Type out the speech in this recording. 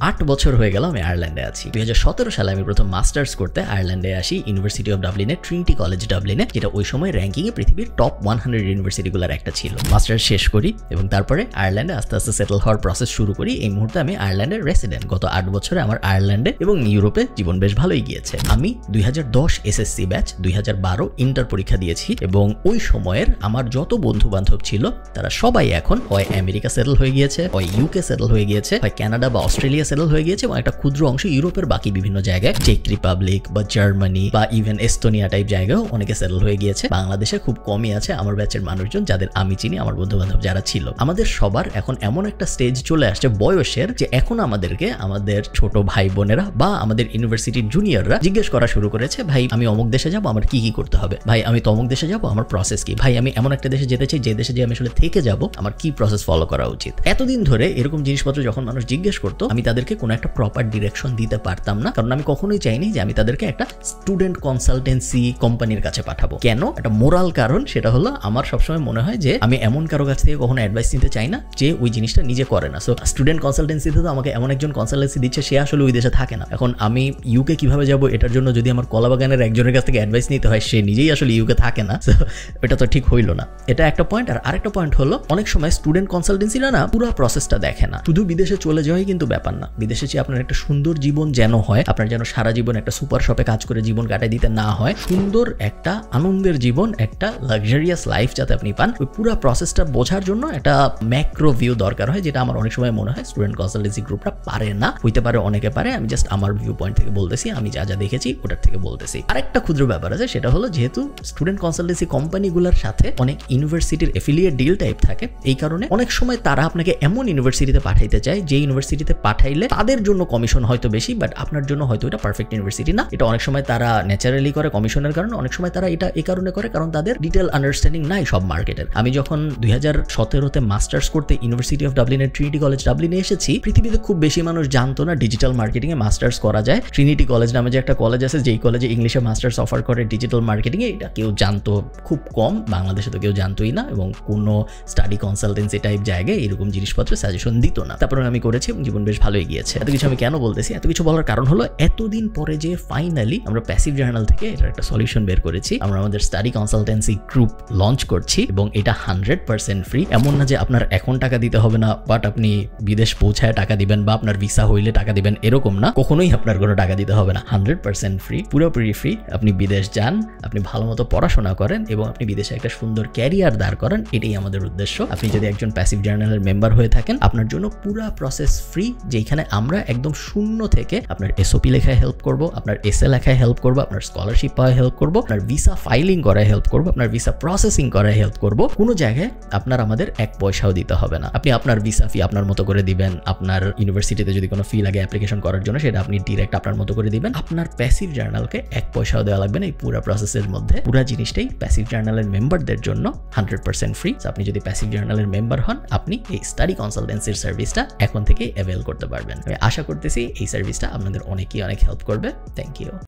8 বছর হয়ে গেল আমি আয়ারল্যান্ডে আছি। 2017 সালে আমি প্রথম মাস্টার্স করতে আয়ারল্যান্ডে আসি ইউনিভার্সিটি অফ ডাবলিনে, ট্রিনিটি কলেজ ডাবলিনে, যেটা ওই সময় র্যাঙ্কিংয়ে পৃথিবীর টপ 100 ইউনিভার্সিটিগুলোর একটা ছিল। মাস্টার্স শেষ করি এবং তারপরে আয়ারল্যান্ডে আস্তে আস্তে সেটেল হওয়ার প্রসেস শুরু করি। এই মুহূর্তে আমি আয়ারল্যান্ডের রেসিডেন্ট। গত 8 বছরে আমার আয়ারল্যান্ডে এবং ইউরোপে জীবন বেশ ভালোই গিয়েছে। আমি 2010 এসএসসি ব্যাচ, 2012 ইন্টার পরীক্ষা দিয়েছি এবং ওই সময়ের আমার যত বন্ধু বান্ধব ছিল তারা সবাই এখন হয় আমেরিকা সেটেল হয়ে গিয়েছে, হয় ইউকে সেটেল হয়ে গিয়েছে, হয় কানাডা বা অস্ট্রেলিয়া সেটেল হয়ে গিয়েছে এবং একটা ক্ষুদ্র অংশ ইউরোপের বাকি বিভিন্ন জায়গায়, চেক রিপাবলিক বা জার্মানি বা ইভেন এস্তোনিয়া টাইপ জায়গায়ও অনেকে সেটেল হয়ে গিয়েছে। বাংলাদেশে খুব কমই আছে আমার ব্যাচের মানুষজন যাদের আমি চিনি, আমার বন্ধু বান্ধব যারা ছিল। আমাদের সবার এখন এমন একটা স্টেজ চলে আসছে বয়সের যে এখন আমাদেরকে আমাদের ছোট ভাই বোনেরা বা আমাদের ইউনিভার্সিটির জুনিয়ররা জিজ্ঞেস করা শুরু করেছে, ভাই আমি অমুক দেশে যাবো, আমার কি কি করতে হবে, ভাই আমি তমুক দেশে যাবো, আমার প্রসেস কি, ভাই আমি এমন একটা দেশে যেতে চাই যে দেশে যে আমি আসলে থেকে যাবো, আমার কি প্রসেস ফলো করা উচিত। এতদিন ধরে এরকম জিনিসপত্র যখন মানুষ জিজ্ঞেস করতো আমি তাদেরকে কোনো একটা প্রপার ডিরেকশন দিতে পারতাম না, কারণ আমি কখনোই চাইনি যে আমি তাদেরকে একটা স্টুডেন্ট কনসালটেন্সি কোম্পানির কাছে পাঠাবো। কেন? একটা মোরাল কারণ, সেটা হলো আমার সবসময় মনে হয় যে আমি এমন কারো কাছ থেকে কখনো অ্যাডভাইস নিতে চাই না যে ওই জিনিসটা নিজে করে না। সো স্টুডেন্ট কনসালটেন্সিতে তো আমাকে এমন একজন কনসালটেন্সি দিচ্ছে সে আসলে ওই দেশে থাকে না। এখন আমি ইউকে কিভাবে যাব এটার জন্য যদি আমার কলাবাগানের একজনের কাছ থেকে অ্যাডভাইস নিতে হয়, সে নিজেই আসলে ইউকে থাকে না, এটা তো ঠিক হইল না। এটা একটা পয়েন্ট। আর আরেকটা পয়েন্ট হলো অনেক সময় স্টুডেন্ট কনসালটেন্সিরা না পুরো প্রসেসটা দেখে না। শুধু বিদেশে চলে যাওয়াই কিন্তু ব্যাপার না। বিদেশে যে আপনার একটা সুন্দর জীবন যেন হয়, আপনার যেন সারা জীবন একটা সুপার শপে কাজ করে জীবন কাটাই দিতে না হয়, সুন্দর একটা আনন্দের জীবন, একটা লাক্সারিয়াস লাইফ যাতে আপনি পান, ওই পুরো প্রসেসটা বোঝার জন্য একটা ম্যাক্রো ভিউ দরকার হয়, যেটা আমার অনেক সময় মনে হয় স্টুডেন্ট কনসালটেন্সি গ্রুপটা পারে না। হইতে পারে অনেকে পারে, আমি জাস্ট আমার ভিউ পয়েন্ট থেকে বলতেছি, আমি যা যা দেখেছি ওটার থেকে বলতেছি। আরেকটা ক্ষুদ্র ব্যাপার আছে, সেটা হলো যেহেতু স্টুডেন্ট কনসালটেন্সি কোম্পানিগুলোর সাথে অনেক ইউনিভার্সিটির এফিলিয়েট ডিল টাইপ থাকে, এই কারণে অনেক সময় তারা আপনাকে এমন ইউনিভার্সিটিতে পাঠাইতে চায় যে ইউনিভার্সিটিতে পাঠাইলে তাদের জন্য কমিশন হয়তো বেশি, বাট আপনার জন্য হয়তো এটা পারফেক্ট ইউনিভার্সিটি না। এটা অনেক সময় তারা ন্যাচারালি করে কমিশনের কারণে, অনেক সময় তারা এটা এই কারণে করে কারণ তাদের ডিটেল আন্ডারস্ট্যান্ডিং নাই সব মার্কেটের। আমি যখন 2017-তে মাস্টার্স করতে ইউনিভার্সিটি অফ ডাবলিনের ট্রিনিটি কলেজ ডাবলিনে এসেছি, পৃথিবীতে খুব বেশি মানুষ জানতো না ডিজিটাল মার্কেটিং এ মাস্টার্স করা যায়। ট্রিনিটি কলেজ নামে যে একটা কলেজ আছে, যেই কলেজে ইংলিশে মাস্টার্স অফার করে ডিজিটাল মার্কেটিং এ, এটা কেউ জানতো খুব কম। বাংলাদেশে তো কেউ জানতোই না এবং কোনো স্টাডি কনসালটেন্সি টাইপ জায়গায় এরকম জিনিসপত্র সাজেশন দিত না। তারপরে আমি করেছি এবং জীবন বেশ ভালোই গিয়েছে। এত কিছু আমি কেন বলতেছি? এত কিছু বলার কারণ হলো এতদিন পরে যে ফাইনালি আমরা প্যাসিভ জার্নাল থেকে এটার একটা সলিউশন বের করেছি। আমরা আমাদের স্টাডি কনসালটেন্সি গ্রুপ লঞ্চ করছি এবং এটা 100% ফ্রি। এমন না যে আপনার এখন টাকা দিতে হবে না, বাট আপনি বিদেশ পৌঁছায় টাকা দিবেন বা আপনার ভিসা হইলে টাকা দিবেন, এরকম না। কখনোই আপনার কোনো টাকা দিতে হবে না। 100% ফ্রি, পুরোপুরি ফ্রি। আপনি বিদেশ যান, আপনি ভালো মতো পড়াশোনা করেন এবং আপনি বিদেশে একটা সুন্দর ক্যারিয়ার দাঁড় করেন, এটাই আমাদের উদ্দেশ্য। আপনি যদি একজন প্যাসিভ জার্নালের মেম্বার হয়ে থাকেন, আপনার জন্য পুরো প্রসেস ফ্রি, যেখানে আমরা একদম শূন্য থেকে আপনার এসওপি লেখায় হেল্প করব, আপনার এসএ লেখায় হেল্প করব, আপনার স্কলারশিপ পাওয়ায় হেল্প করব, আপনার ভিসা ফাইলিং করায় হেল্প করব, আপনার ভিসা প্রসেসিং করায় হেল্প করব। কোনো জায়গায় আপনার আমাদের এক পয়সাও দিতে হবে না। আপনি আপনার ভিসা ফি আপনার মতো করে দিবেন, আপনার ইউনিভার্সিটিতে যদি কোনো ফি লাগে অ্যাপ্লিকেশন করার জন্য, সেটা আপনি ডিরেক্ট আপনার মতো করে দিবেন। আপনার প্যাসিভ জার্নালকে এক পয়সাও দেওয়া লাগবে না এই পুরো প্রসেসের মধ্যে। পুরো জিনিসটাই প্যাসিভ জার্নালের মেম্বারদের জন্য 100% ফ্রি। আপনি যদি প্যাসিভ জার্নালের মেম্বার হন, আপনি এই স্টাডি কনসালটেন্সির সার্ভিসটা এখন থেকে অ্যাভেল করতে পারবেন। আমি আশা করতেছি এই সার্ভিসটা আপনাদের অনেক হেল্প করবে। Thank you.